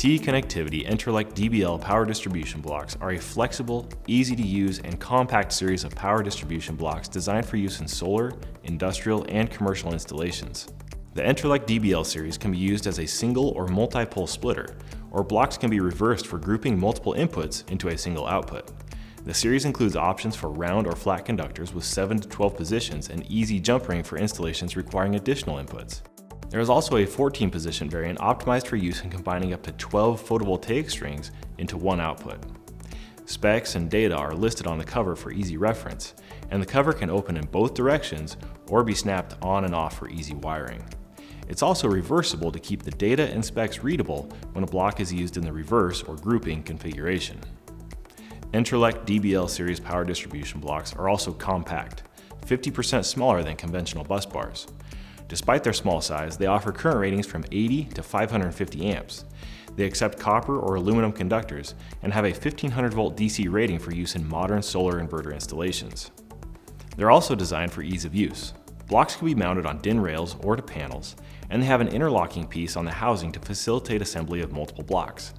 T-Connectivity Entrelec DBL power distribution blocks are a flexible, easy to use, and compact series of power distribution blocks designed for use in solar, industrial, and commercial installations. The Entrelec DBL series can be used as a single or multi-pole splitter, or blocks can be reversed for grouping multiple inputs into a single output. The series includes options for round or flat conductors with 7 to 12 positions and easy jump ring for installations requiring additional inputs. There is also a 14-position variant optimized for use in combining up to 12 photovoltaic strings into one output. Specs and data are listed on the cover for easy reference, and the cover can open in both directions or be snapped on and off for easy wiring. It's also reversible to keep the data and specs readable when a block is used in the reverse or grouping configuration. Entrelec DBL series power distribution blocks are also compact, 50% smaller than conventional bus bars. Despite their small size, they offer current ratings from 80 to 550 amps. They accept copper or aluminum conductors and have a 1500 volt DC rating for use in modern solar inverter installations. They're also designed for ease of use. Blocks can be mounted on DIN rails or to panels, and they have an interlocking piece on the housing to facilitate assembly of multiple blocks.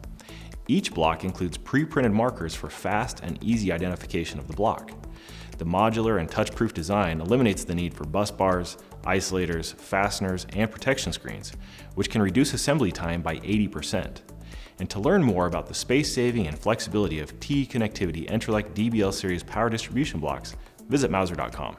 Each block includes pre-printed markers for fast and easy identification of the block. The modular and touch-proof design eliminates the need for bus bars, isolators, fasteners, and protection screens, which can reduce assembly time by 80%. And to learn more about the space-saving and flexibility of T-Connectivity Entrelec DBL series power distribution blocks, visit Mouser.com.